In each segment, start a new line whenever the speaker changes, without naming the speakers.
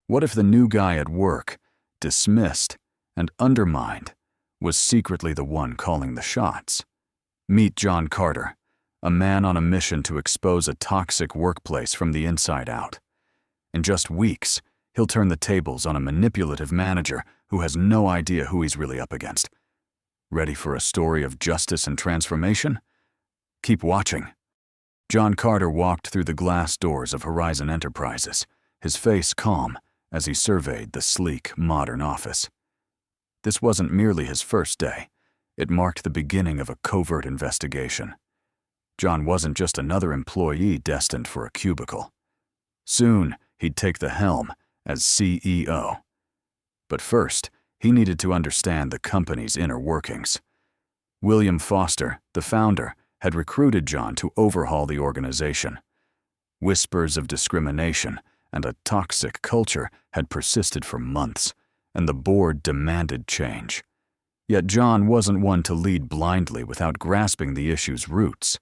What if the new guy at work, dismissed and undermined, was secretly the one calling the shots? Meet John Carter, a man on a mission to expose a toxic workplace from the inside out. In just weeks, he'll turn the tables on a manipulative manager who has no idea who he's really up against. Ready for a story of justice and transformation? Keep watching. John Carter walked through the glass doors of Horizon Enterprises, his face calm as he surveyed the sleek, modern office. This wasn't merely his first day. It marked the beginning of a covert investigation. John wasn't just another employee destined for a cubicle. Soon, he'd take the helm as CEO. But first, he needed to understand the company's inner workings. William Foster, the founder, had recruited John to overhaul the organization. Whispers of discrimination and a toxic culture had persisted for months, and the board demanded change. Yet John wasn't one to lead blindly without grasping the issue's roots.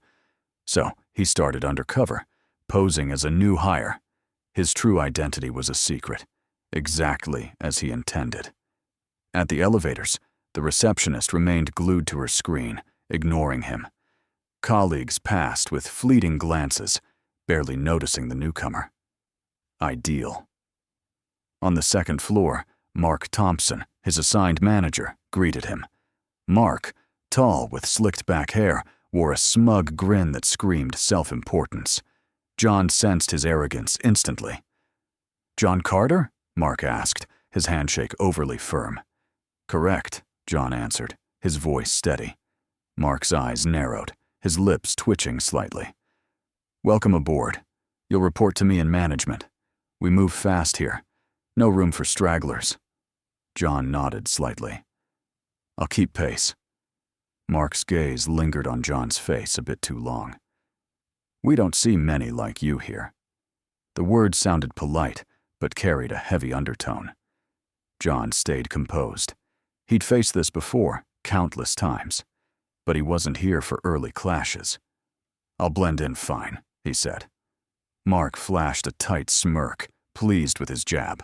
So he started undercover, posing as a new hire. His true identity was a secret, exactly as he intended. At the elevators, the receptionist remained glued to her screen, ignoring him. Colleagues passed with fleeting glances, barely noticing the newcomer. Ideal. On the second floor, Mark Thompson, his assigned manager, greeted him. Mark, tall with slicked back hair, wore a smug grin that screamed self-importance. John sensed his arrogance instantly. "John Carter?" Mark asked, his handshake overly firm. "Correct," John answered, his voice steady. Mark's eyes narrowed, his lips twitching slightly. "Welcome aboard. You'll report to me in management. We move fast here. No room for stragglers." John nodded slightly. "I'll keep pace." Mark's gaze lingered on John's face a bit too long. "We don't see many like you here." The words sounded polite, but carried a heavy undertone. John stayed composed. He'd faced this before, countless times. But he wasn't here for early clashes. "I'll blend in fine," he said. Mark flashed a tight smirk, pleased with his jab.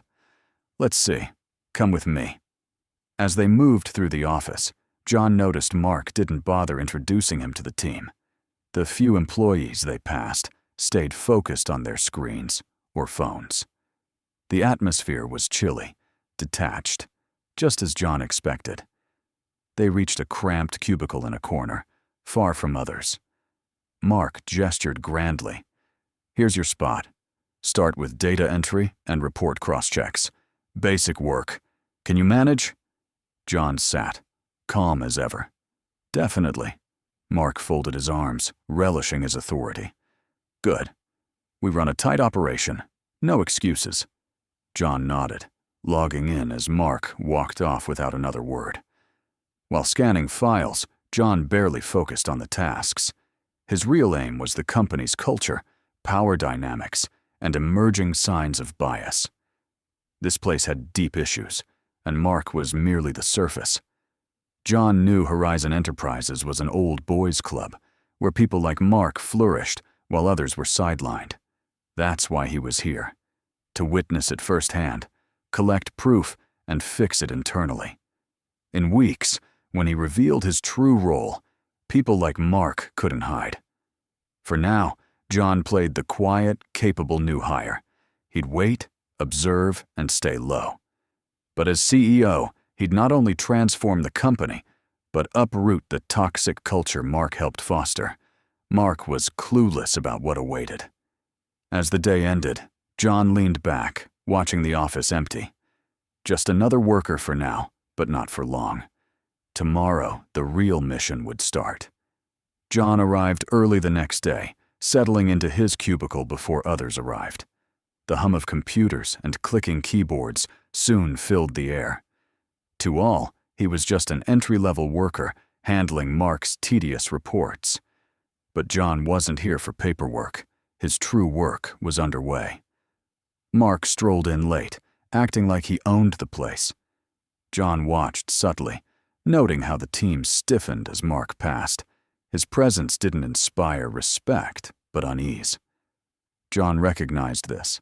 "Let's see. Come with me." As they moved through the office, John noticed Mark didn't bother introducing him to the team. The few employees they passed stayed focused on their screens or phones. The atmosphere was chilly, detached, just as John expected. They reached a cramped cubicle in a corner, far from others. Mark gestured grandly. "Here's your spot. Start with data entry and report cross-checks. Basic work. Can you manage?" John sat, calm as ever. "Definitely." Mark folded his arms, relishing his authority. "Good. We run a tight operation. No excuses." John nodded, logging in as Mark walked off without another word. While scanning files, John barely focused on the tasks. His real aim was the company's culture, power dynamics, and emerging signs of bias. This place had deep issues, and Mark was merely the surface. John knew Horizon Enterprises was an old boys' club, where people like Mark flourished while others were sidelined. That's why he was here, to witness it firsthand, collect proof, and fix it internally. In weeks, when he revealed his true role, people like Mark couldn't hide. For now, John played the quiet, capable new hire. He'd wait, observe, and stay low. But as CEO, he'd not only transform the company, but uproot the toxic culture Mark helped foster. Mark was clueless about what awaited. As the day ended, John leaned back, watching the office empty. Just another worker for now, but not for long. Tomorrow, the real mission would start. John arrived early the next day, settling into his cubicle before others arrived. The hum of computers and clicking keyboards soon filled the air. To all, he was just an entry-level worker handling Mark's tedious reports. But John wasn't here for paperwork. His true work was underway. Mark strolled in late, acting like he owned the place. John watched subtly, noting how the team stiffened as Mark passed. His presence didn't inspire respect, but unease. John recognized this.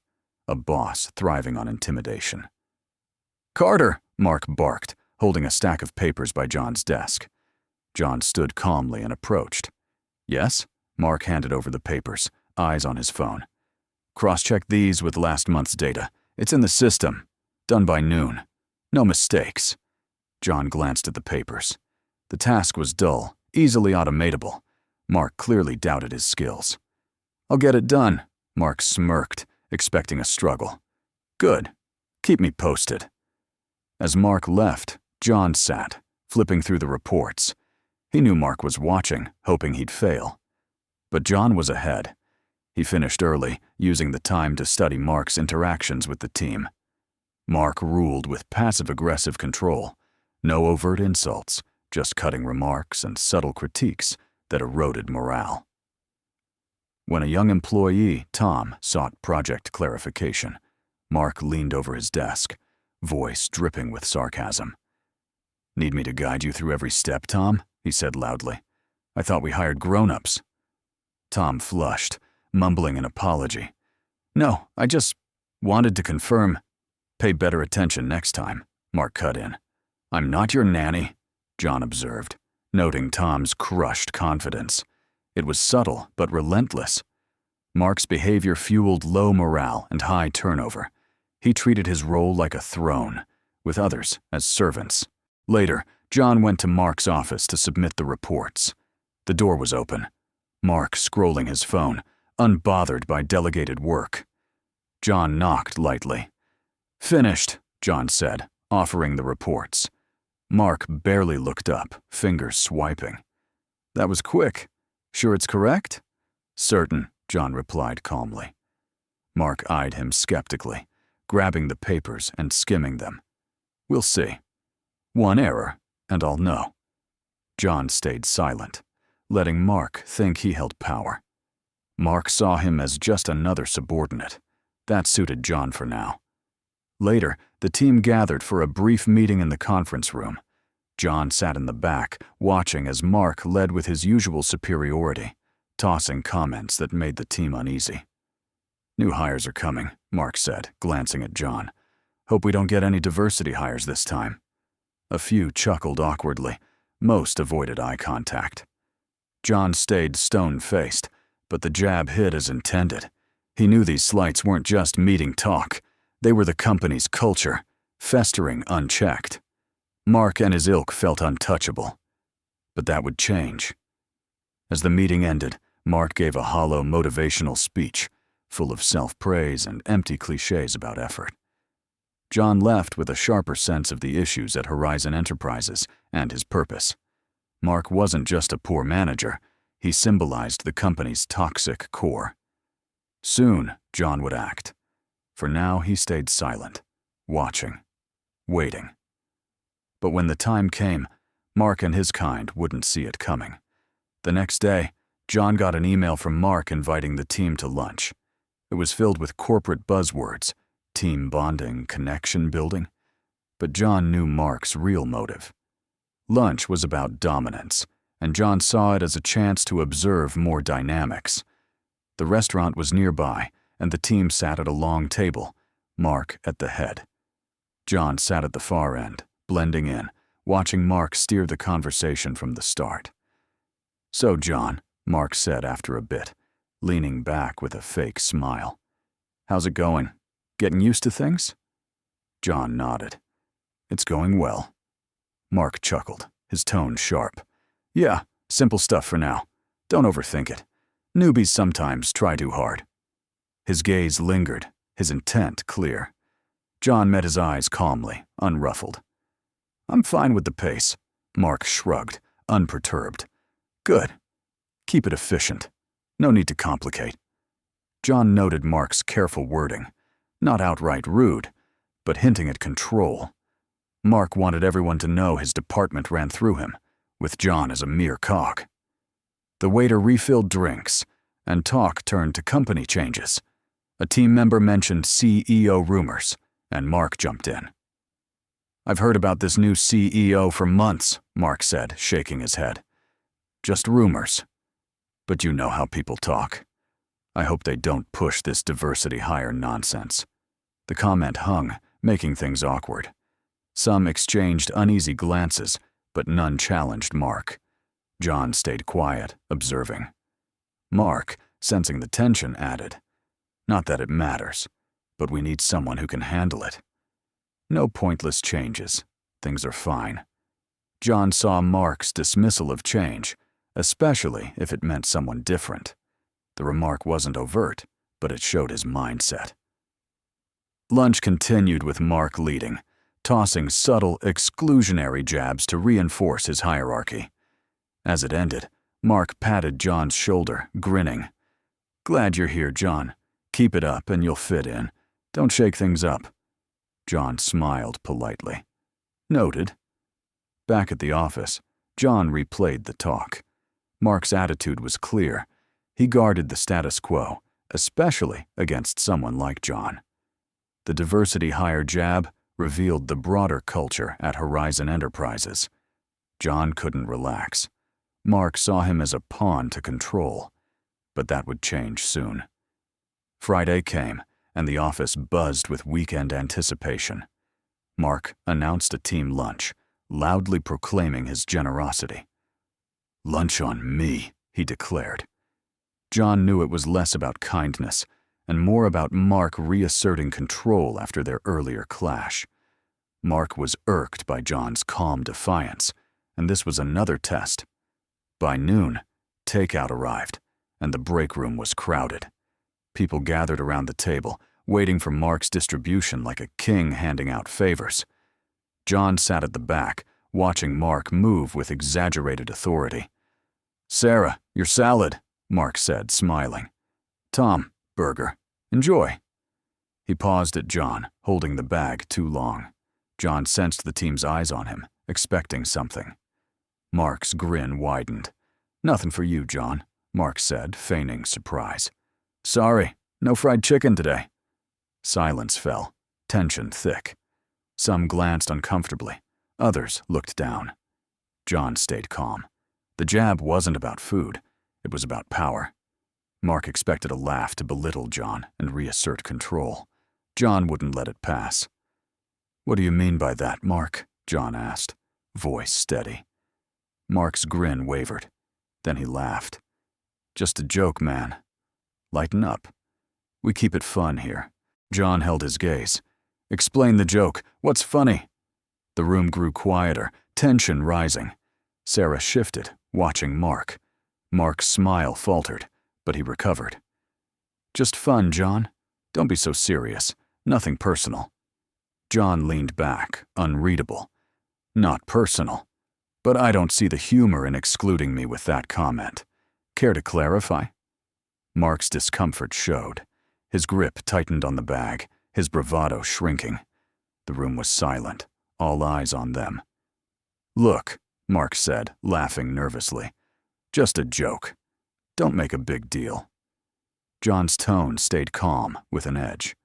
a boss thriving on intimidation. "Carter!" Mark barked, holding a stack of papers by John's desk. John stood calmly and approached. "Yes?" Mark handed over the papers, eyes on his phone. "Cross-check these with last month's data. It's in the system. Done by noon. No mistakes." John glanced at the papers. The task was dull, easily automatable. Mark clearly doubted his skills. "I'll get it done." Mark smirked, expecting a struggle. "Good. Keep me posted." As Mark left, John sat, flipping through the reports. He knew Mark was watching, hoping he'd fail. But John was ahead. He finished early, using the time to study Mark's interactions with the team. Mark ruled with passive-aggressive control. No overt insults, just cutting remarks and subtle critiques that eroded morale. When a young employee, Tom, sought project clarification, Mark leaned over his desk, voice dripping with sarcasm. "Need me to guide you through every step, Tom?" he said loudly. "I thought we hired grown-ups." Tom flushed, mumbling an apology. "No, I just wanted to confirm." "Pay better attention next time," Mark cut in. "I'm not your nanny," John observed, noting Tom's crushed confidence. It was subtle but relentless. Mark's behavior fueled low morale and high turnover. He treated his role like a throne, with others as servants. Later, John went to Mark's office to submit the reports. The door was open. Mark scrolling his phone, unbothered by delegated work. John knocked lightly. "Finished," John said, offering the reports. Mark barely looked up, fingers swiping. "That was quick. Sure it's correct?" "Certain," John replied calmly. Mark eyed him skeptically, grabbing the papers and skimming them. "We'll see. One error, and I'll know." John stayed silent, letting Mark think he held power. Mark saw him as just another subordinate. That suited John for now. Later, the team gathered for a brief meeting in the conference room. John sat in the back, watching as Mark led with his usual superiority, tossing comments that made the team uneasy. "New hires are coming," Mark said, glancing at John. "Hope we don't get any diversity hires this time." A few chuckled awkwardly. Most avoided eye contact. John stayed stone-faced, but the jab hit as intended. He knew these slights weren't just meeting talk. They were the company's culture, festering unchecked. Mark and his ilk felt untouchable. But that would change. As the meeting ended, Mark gave a hollow motivational speech, full of self-praise and empty cliches about effort. John left with a sharper sense of the issues at Horizon Enterprises and his purpose. Mark wasn't just a poor manager, he symbolized the company's toxic core. Soon, John would act. For now, he stayed silent, watching, waiting. But when the time came, Mark and his kind wouldn't see it coming. The next day, John got an email from Mark inviting the team to lunch. It was filled with corporate buzzwords, team bonding, connection building. But John knew Mark's real motive. Lunch was about dominance, and John saw it as a chance to observe more dynamics. The restaurant was nearby, and the team sat at a long table, Mark at the head. John sat at the far end, blending in, watching Mark steer the conversation from the start. "So, John," Mark said after a bit, leaning back with a fake smile. "How's it going? Getting used to things?" John nodded. "It's going well." Mark chuckled, his tone sharp. "Yeah, simple stuff for now. Don't overthink it. Newbies sometimes try too hard." His gaze lingered, his intent clear. John met his eyes calmly, unruffled. "I'm fine with the pace," Mark shrugged, unperturbed. "Good. Keep it efficient. No need to complicate." John noted Mark's careful wording, not outright rude, but hinting at control. Mark wanted everyone to know his department ran through him, with John as a mere cog. The waiter refilled drinks, and talk turned to company changes. A team member mentioned CEO rumors, and Mark jumped in. "I've heard about this new CEO for months," Mark said, shaking his head. "Just rumors. But you know how people talk. I hope they don't push this diversity hire nonsense." The comment hung, making things awkward. Some exchanged uneasy glances, but none challenged Mark. John stayed quiet, observing. Mark, sensing the tension, added, "Not that it matters, but we need someone who can handle it. No pointless changes. Things are fine." John saw Mark's dismissal of change, especially if it meant someone different. The remark wasn't overt, but it showed his mindset. Lunch continued with Mark leading, tossing subtle, exclusionary jabs to reinforce his hierarchy. As it ended, Mark patted John's shoulder, grinning. "Glad you're here, John. Keep it up and you'll fit in. Don't shake things up." John smiled politely. "Noted." Back at the office, John replayed the talk. Mark's attitude was clear. He guarded the status quo, especially against someone like John. The diversity hire jab revealed the broader culture at Horizon Enterprises. John couldn't relax. Mark saw him as a pawn to control, but that would change soon. Friday came, and the office buzzed with weekend anticipation. Mark announced a team lunch, loudly proclaiming his generosity. "Lunch on me," he declared. John knew it was less about kindness and more about Mark reasserting control after their earlier clash. Mark was irked by John's calm defiance, and this was another test. By noon, takeout arrived, and the break room was crowded. People gathered around the table, waiting for Mark's distribution like a king handing out favors. John sat at the back, watching Mark move with exaggerated authority. "Sarah, your salad," Mark said, smiling. "Tom, burger. Enjoy." He paused at John, holding the bag too long. John sensed the team's eyes on him, expecting something. Mark's grin widened. "Nothing for you, John," Mark said, feigning surprise. "Sorry, no fried chicken today." Silence fell, tension thick. Some glanced uncomfortably. Others looked down. John stayed calm. The jab wasn't about food. It was about power. Mark expected a laugh to belittle John and reassert control. John wouldn't let it pass. "What do you mean by that, Mark?" John asked, voice steady. Mark's grin wavered. Then he laughed. "Just a joke, man. Lighten up. We keep it fun here." John held his gaze. "Explain the joke. What's funny?" The room grew quieter, tension rising. Sarah shifted, watching Mark. Mark's smile faltered, but he recovered. "Just fun, John. Don't be so serious. Nothing personal." John leaned back, unreadable. "Not personal. But I don't see the humor in excluding me with that comment. Care to clarify?" Mark's discomfort showed. His grip tightened on the bag, his bravado shrinking. The room was silent, all eyes on them. "Look," Mark said, laughing nervously. "Just a joke. Don't make a big deal." John's tone stayed calm, with an edge.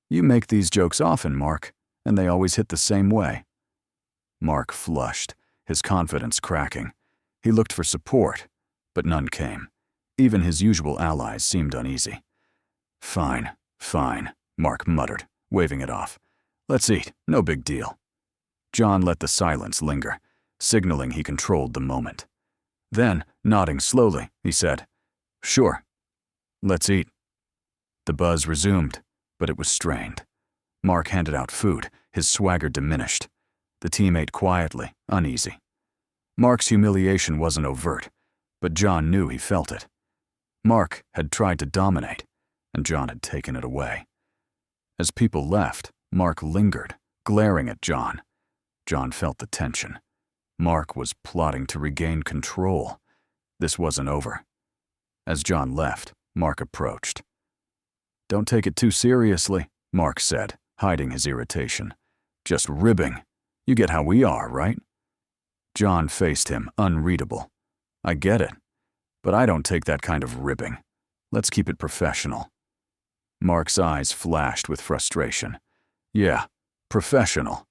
"You make these jokes often, Mark, and they always hit the same way." Mark flushed, his confidence cracking. He looked for support, but none came. Even his usual allies seemed uneasy. Fine, Mark muttered, waving it off. "Let's eat, no big deal." John let the silence linger, signaling he controlled the moment. Then, nodding slowly, he said, "Sure. Let's eat." The buzz resumed, but it was strained. Mark handed out food, his swagger diminished. The team ate quietly, uneasy. Mark's humiliation wasn't overt, but John knew he felt it. Mark had tried to dominate, and John had taken it away. As people left, Mark lingered, glaring at John. John felt the tension. Mark was plotting to regain control. This wasn't over. As John left, Mark approached. "Don't take it too seriously," Mark said, hiding his irritation. "Just ribbing. You get how we are, right?" John faced him, unreadable. "I get it, but I don't take that kind of ribbing. Let's keep it professional." Mark's eyes flashed with frustration. "Yeah, professional."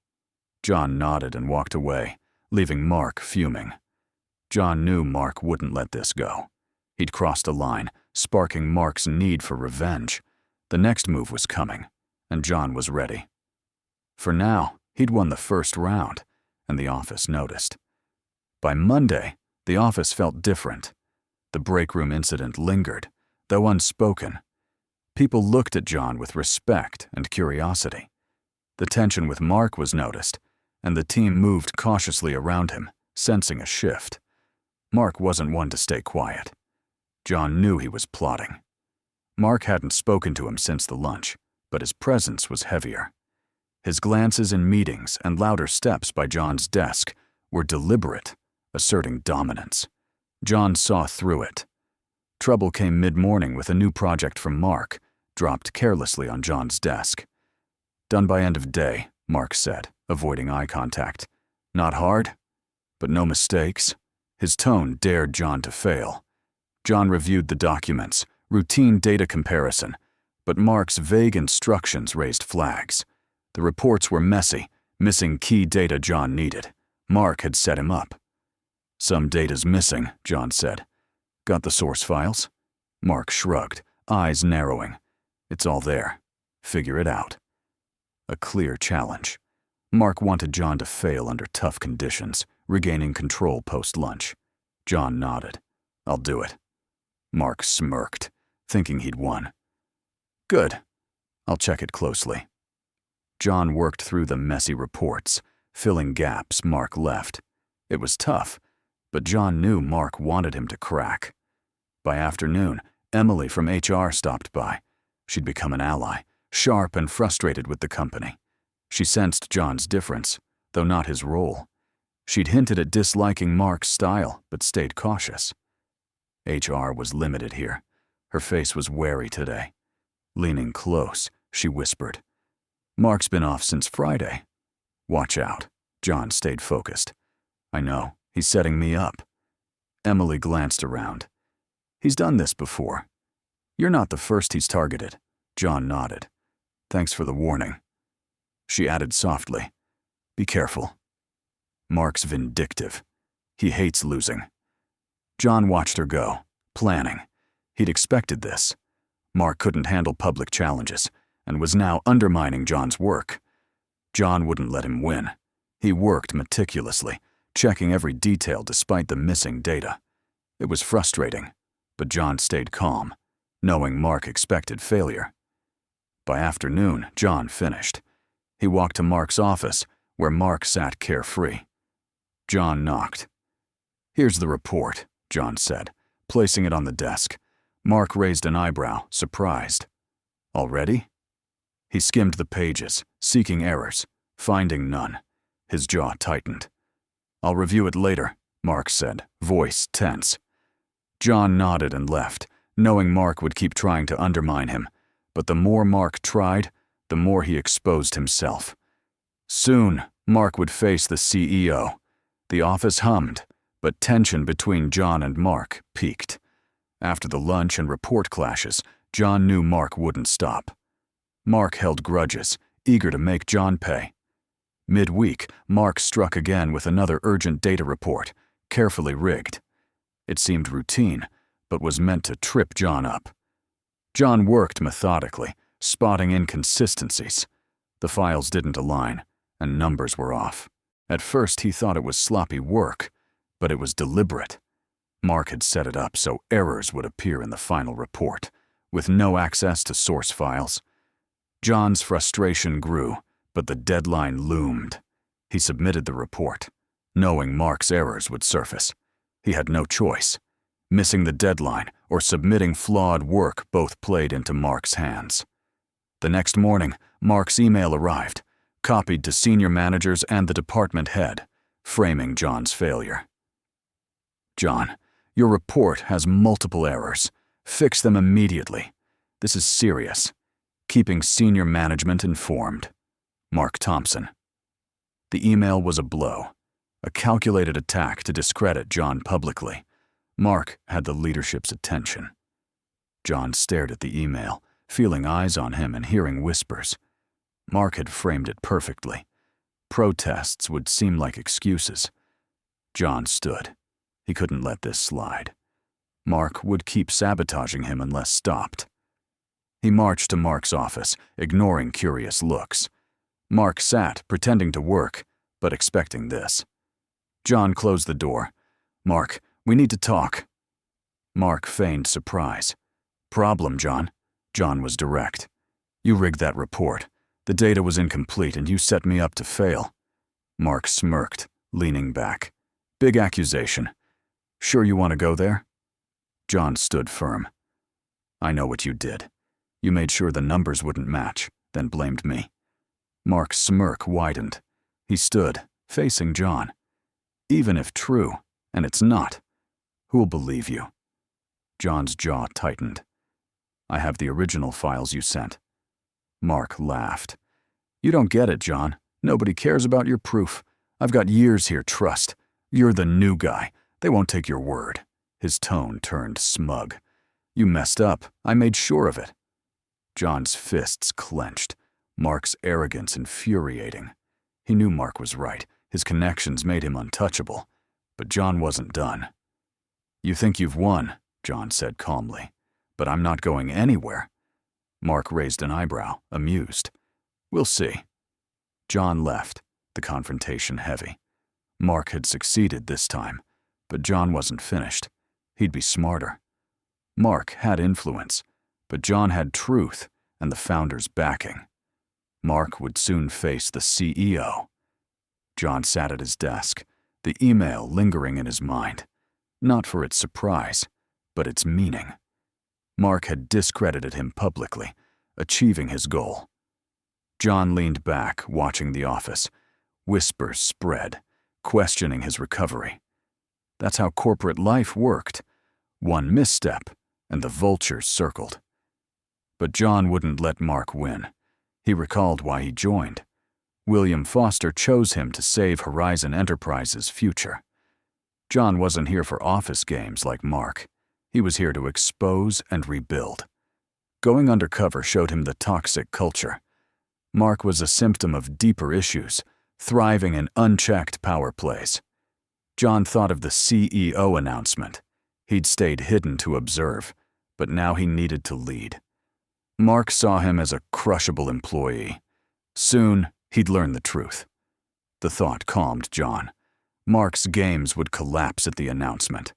John nodded and walked away, leaving Mark fuming. John knew Mark wouldn't let this go. He'd crossed a line, sparking Mark's need for revenge. The next move was coming, and John was ready. For now, he'd won the first round, and the office noticed. By Monday, the office felt different. The break room incident lingered, though unspoken. People looked at John with respect and curiosity. The tension with Mark was noticed, and the team moved cautiously around him, sensing a shift. Mark wasn't one to stay quiet. John knew he was plotting. Mark hadn't spoken to him since the lunch, but his presence was heavier. His glances in meetings and louder steps by John's desk were deliberate, asserting dominance. John saw through it. Trouble came mid-morning with a new project from Mark, dropped carelessly on John's desk. "Done by end of day," Mark said, avoiding eye contact. "Not hard, but no mistakes." His tone dared John to fail. John reviewed the documents, routine data comparison, but Mark's vague instructions raised flags. The reports were messy, missing key data John needed. Mark had set him up. "Some data's missing," John said. "Got the source files?" Mark shrugged, eyes narrowing. "It's all there. Figure it out." A clear challenge. Mark wanted John to fail under tough conditions, regaining control post-lunch. John nodded. "I'll do it." Mark smirked, thinking he'd won. "Good. I'll check it closely." John worked through the messy reports, filling gaps Mark left. It was tough, but John knew Mark wanted him to crack. By afternoon, Emily from HR stopped by. She'd become an ally, sharp and frustrated with the company. She sensed John's difference, though not his role. She'd hinted at disliking Mark's style, but stayed cautious. HR was limited here. Her face was wary today. Leaning close, she whispered, "Mark's been off since Friday." "Watch out." John stayed focused. "I know. He's setting me up." Emily glanced around. "He's done this before." "You're not the first he's targeted." John nodded. "Thanks for the warning." She added softly, "Be careful." Mark's vindictive. He hates losing. John watched her go, planning. He'd expected this. Mark couldn't handle public challenges, and was now undermining John's work. John wouldn't let him win. He worked meticulously, checking every detail despite the missing data. It was frustrating, but John stayed calm, knowing Mark expected failure. By afternoon, John finished. He walked to Mark's office, where Mark sat carefree. John knocked. "Here's the report," John said, placing it on the desk. Mark raised an eyebrow, surprised. "Already?" He skimmed the pages, seeking errors, finding none. His jaw tightened. "I'll review it later," Mark said, voice tense. John nodded and left, knowing Mark would keep trying to undermine him. But the more Mark tried, the more he exposed himself. Soon, Mark would face the CEO. The office hummed, but tension between John and Mark peaked. After the lunch and report clashes, John knew Mark wouldn't stop. Mark held grudges, eager to make John pay. Midweek, Mark struck again with another urgent data report, carefully rigged. It seemed routine, but was meant to trip John up. John worked methodically, spotting inconsistencies. The files didn't align, and numbers were off. At first he thought it was sloppy work, but it was deliberate. Mark had set it up so errors would appear in the final report, with no access to source files. John's frustration grew, but the deadline loomed. He submitted the report, knowing Mark's errors would surface. He had no choice. Missing the deadline or submitting flawed work both played into Mark's hands. The next morning, Mark's email arrived, copied to senior managers and the department head, framing John's failure. "John, your report has multiple errors. Fix them immediately. This is serious. Keeping senior management informed. Mark Thompson." The email was a blow, a calculated attack to discredit John publicly. Mark had the leadership's attention. John stared at the email, feeling eyes on him and hearing whispers. Mark had framed it perfectly. Protests would seem like excuses. John stood. He couldn't let this slide. Mark would keep sabotaging him unless stopped. He marched to Mark's office, ignoring curious looks. Mark sat, pretending to work, but expecting this. John closed the door. "Mark, we need to talk." Mark feigned surprise. "Problem, John?" John was direct. "You rigged that report. The data was incomplete and you set me up to fail." Mark smirked, leaning back. "Big accusation. Sure you want to go there?" John stood firm. "I know what you did. You made sure the numbers wouldn't match, then blamed me." Mark's smirk widened. He stood, facing John. "Even if true, and it's not, who'll believe you?" John's jaw tightened. "I have the original files you sent." Mark laughed. "You don't get it, John. Nobody cares about your proof. I've got years here, trust. You're the new guy. They won't take your word." His tone turned smug. "You messed up. I made sure of it." John's fists clenched, Mark's arrogance infuriating. He knew Mark was right. His connections made him untouchable. But John wasn't done. "You think you've won," John said calmly. "But I'm not going anywhere." Mark raised an eyebrow, amused. "We'll see." John left, the confrontation heavy. Mark had succeeded this time, but John wasn't finished. He'd be smarter. Mark had influence, but John had truth and the founder's backing. Mark would soon face the CEO. John sat at his desk, the email lingering in his mind, not for its surprise, but its meaning. Mark had discredited him publicly, achieving his goal. John leaned back, watching the office. Whispers spread, questioning his recovery. That's how corporate life worked. One misstep, and the vultures circled. But John wouldn't let Mark win. He recalled why he joined. William Foster chose him to save Horizon Enterprises' future. John wasn't here for office games like Mark. He was here to expose and rebuild. Going undercover showed him the toxic culture. Mark was a symptom of deeper issues, thriving in unchecked power plays. John thought of the CEO announcement. He'd stayed hidden to observe, but now he needed to lead. Mark saw him as a crushable employee. Soon, he'd learn the truth. The thought calmed John. Mark's games would collapse at the announcement.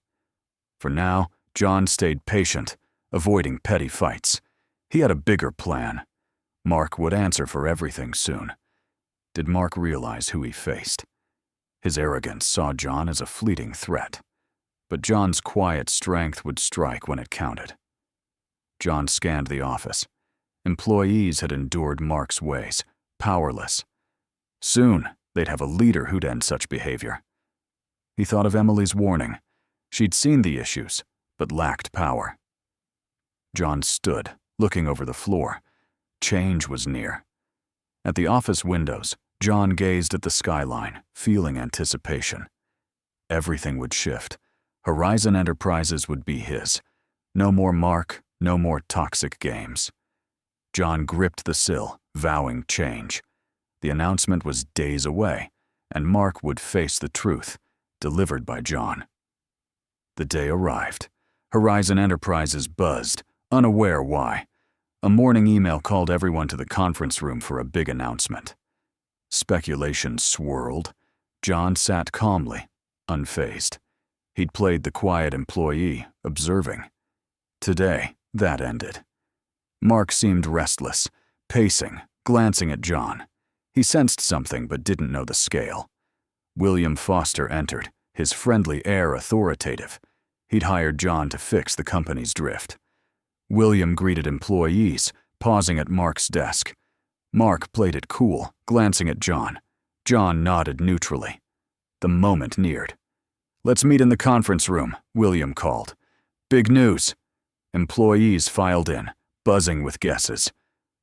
For now, John stayed patient, avoiding petty fights. He had a bigger plan. Mark would answer for everything soon. Did Mark realize who he faced? His arrogance saw John as a fleeting threat, but John's quiet strength would strike when it counted. John scanned the office. Employees had endured Mark's ways, powerless. Soon, they'd have a leader who'd end such behavior. He thought of Emily's warning. She'd seen the issues, but lacked power. John stood, looking over the floor. Change was near. At the office windows, John gazed at the skyline, feeling anticipation. Everything would shift. Horizon Enterprises would be his. No more Mark, no more toxic games. John gripped the sill, vowing change. The announcement was days away, and Mark would face the truth, delivered by John. The day arrived. Horizon Enterprises buzzed, unaware why. A morning email called everyone to the conference room for a big announcement. Speculation swirled. John sat calmly, unfazed. He'd played the quiet employee, observing. Today, that ended. Mark seemed restless, pacing, glancing at John. He sensed something but didn't know the scale. William Foster entered, his friendly air authoritative. He'd hired John to fix the company's drift. William greeted employees, pausing at Mark's desk. Mark played it cool, glancing at John. John nodded neutrally. The moment neared. "Let's meet in the conference room," William called. "Big news." Employees filed in, buzzing with guesses.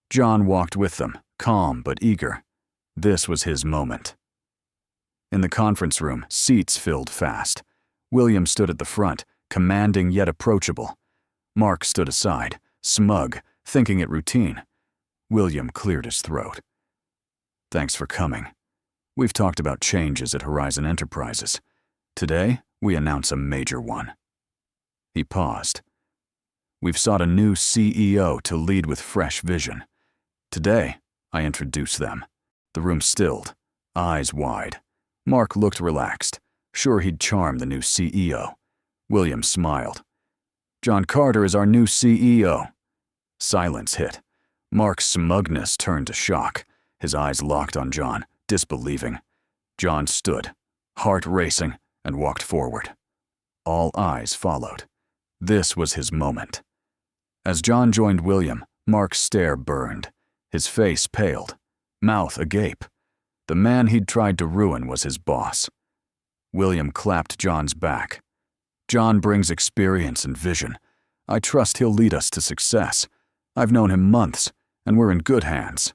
John walked with them, calm but eager. This was his moment. In the conference room, seats filled fast. William stood at the front, commanding yet approachable. Mark stood aside, smug, thinking it routine. William cleared his throat. "Thanks for coming. We've talked about changes at Horizon Enterprises. Today, we announce a major one." He paused. We've sought a new CEO to lead with fresh vision. Today, I introduce them. The room stilled, eyes wide. Mark looked relaxed, sure he'd charm the new CEO. William smiled. John Carter is our new CEO. Silence hit. Mark's smugness turned to shock. His eyes locked on John, disbelieving. John stood, heart racing, and walked forward. All eyes followed. This was his moment. As John joined William, Mark's stare burned. His face paled, mouth agape. The man he'd tried to ruin was his boss. William clapped John's back. John brings experience and vision. I trust he'll lead us to success. I've known him months, and we're in good hands.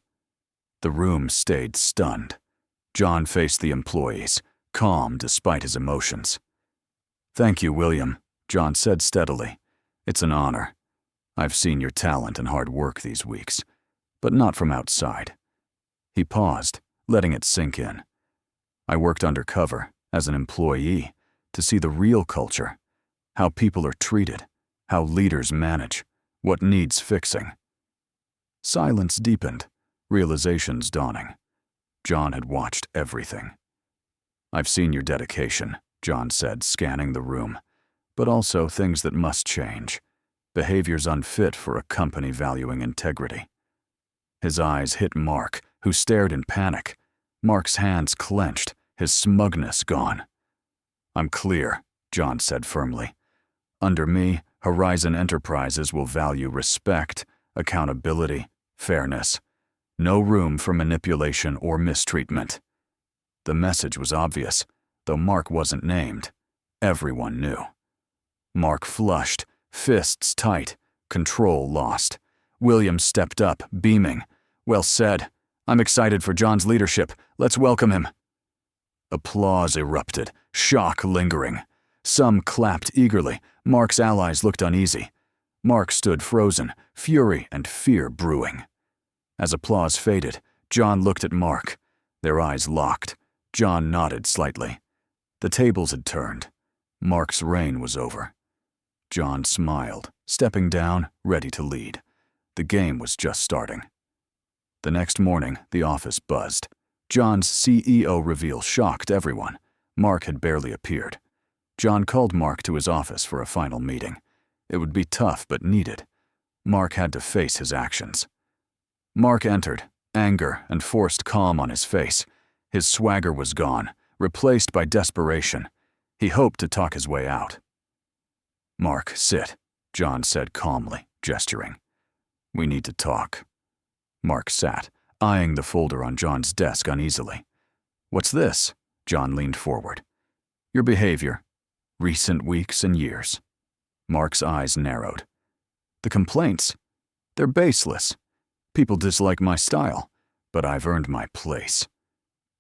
The room stayed stunned. John faced the employees, calm despite his emotions. Thank you, William, John said steadily. It's an honor. I've seen your talent and hard work these weeks, but not from outside. He paused, letting it sink in. I worked undercover, as an employee, to see the real culture, how people are treated, how leaders manage, what needs fixing. Silence deepened, realizations dawning. John had watched everything. I've seen your dedication, John said, scanning the room, but also things that must change, behaviors unfit for a company valuing integrity. His eyes hit Mark, who stared in panic. Mark's hands clenched, his smugness gone. I'm clear, John said firmly. Under me, Horizon Enterprises will value respect, accountability, fairness. No room for manipulation or mistreatment. The message was obvious, though Mark wasn't named. Everyone knew. Mark flushed, fists tight, control lost. William stepped up, beaming. Well said. I'm excited for John's leadership. Let's welcome him. Applause erupted, shock lingering. Some clapped eagerly. Mark's allies looked uneasy. Mark stood frozen, fury and fear brewing. As applause faded, John looked at Mark. Their eyes locked. John nodded slightly. The tables had turned. Mark's reign was over. John smiled, stepping down, ready to lead. The game was just starting. The next morning, the office buzzed. John's CEO reveal shocked everyone. Mark had barely appeared. John called Mark to his office for a final meeting. It would be tough but needed. Mark had to face his actions. Mark entered, anger and forced calm on his face. His swagger was gone, replaced by desperation. He hoped to talk his way out. Mark, sit, John said calmly, gesturing. We need to talk. Mark sat, eyeing the folder on John's desk uneasily. What's this? John leaned forward. Your behavior. Recent weeks and years. Mark's eyes narrowed. The complaints. They're baseless. People dislike my style, but I've earned my place.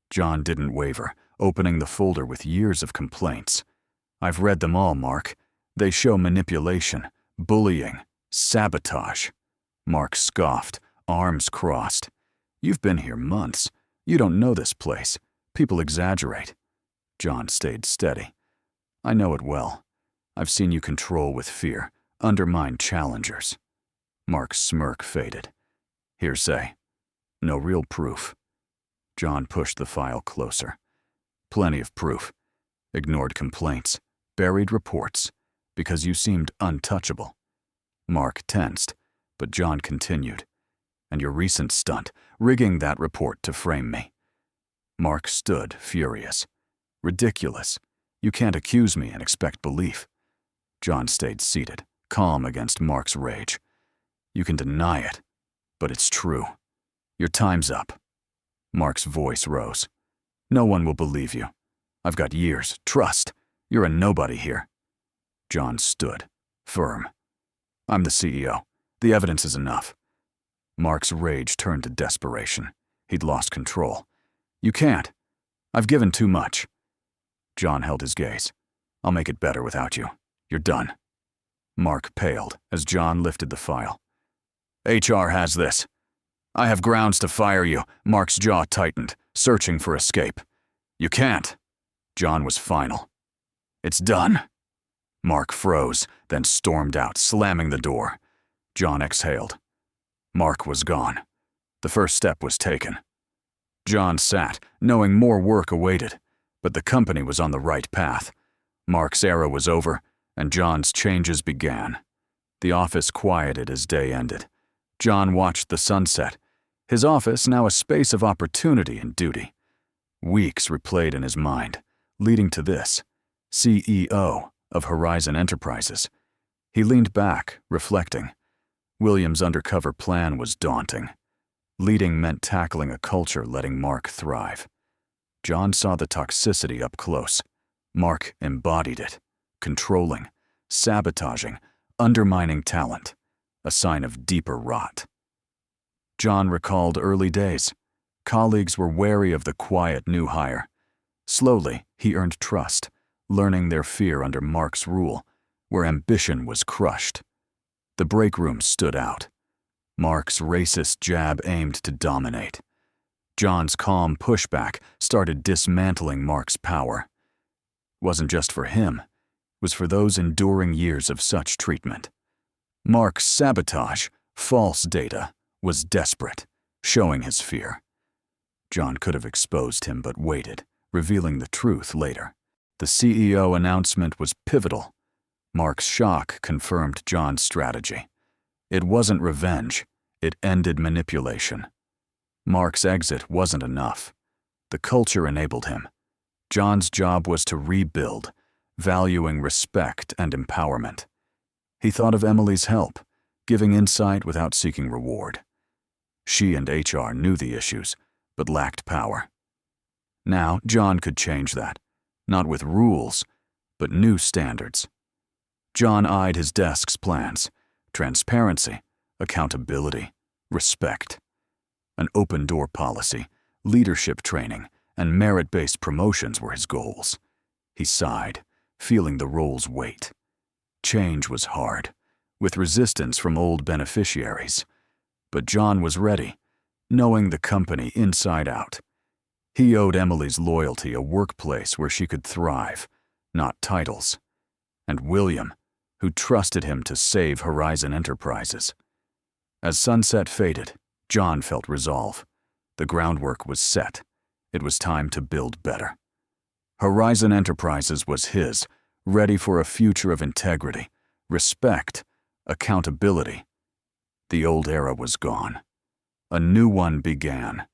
John didn't waver, opening the folder with years of complaints. I've read them all, Mark. They show manipulation, bullying, sabotage. Mark scoffed, arms crossed. You've been here months. You don't know this place. People exaggerate. John stayed steady. I know it well. I've seen you control with fear, undermine challengers. Mark's smirk faded. Hearsay. No real proof. John pushed the file closer. Plenty of proof. Ignored complaints. Buried reports. Because you seemed untouchable. Mark tensed, but John continued. And your recent stunt, rigging that report to frame me. Mark stood, furious. Ridiculous. You can't accuse me and expect belief. John stayed seated, calm against Mark's rage. You can deny it, but it's true. Your time's up. Mark's voice rose. No one will believe you. I've got years. Trust. You're a nobody here. John stood, firm. I'm the CEO. The evidence is enough. Mark's rage turned to desperation. He'd lost control. You can't. I've given too much. John held his gaze. I'll make it better without you. You're done. Mark paled as John lifted the file. HR has this. I have grounds to fire you. Mark's jaw tightened, searching for escape. You can't. John was final. It's done. Mark froze, then stormed out, slamming the door. John exhaled. Mark was gone. The first step was taken. John sat, knowing more work awaited, but the company was on the right path. Mark's era was over, and John's changes began. The office quieted as day ended. John watched the sunset, his office now a space of opportunity and duty. Weeks replayed in his mind, leading to this: CEO of Horizon Enterprises. He leaned back, reflecting. William's undercover plan was daunting. Leading meant tackling a culture letting Mark thrive. John saw the toxicity up close. Mark embodied it, controlling, sabotaging, undermining talent, a sign of deeper rot. John recalled early days. Colleagues were wary of the quiet new hire. Slowly, he earned trust, learning their fear under Mark's rule, where ambition was crushed. The break room stood out. Mark's racist jab aimed to dominate. John's calm pushback started dismantling Mark's power. It wasn't just for him, it was for those enduring years of such treatment. Mark's sabotage, false data, was desperate, showing his fear. John could have exposed him but waited, revealing the truth later. The CEO announcement was pivotal. Mark's shock confirmed John's strategy. It wasn't revenge, it ended manipulation. Mark's exit wasn't enough. The culture enabled him. John's job was to rebuild, valuing respect and empowerment. He thought of Emily's help, giving insight without seeking reward. She and HR knew the issues, but lacked power. Now, John could change that, not with rules, but new standards. John eyed his desk's plans: transparency, accountability, respect. An open-door policy, leadership training, and merit-based promotions were his goals. He sighed, feeling the role's weight. Change was hard, with resistance from old beneficiaries. But John was ready, knowing the company inside out. He owed Emily's loyalty a workplace where she could thrive, not titles. And William, who trusted him to save Horizon Enterprises. As sunset faded, John felt resolve. The groundwork was set. It was time to build better. Horizon Enterprises was his, ready for a future of integrity, respect, accountability. The old era was gone. A new one began.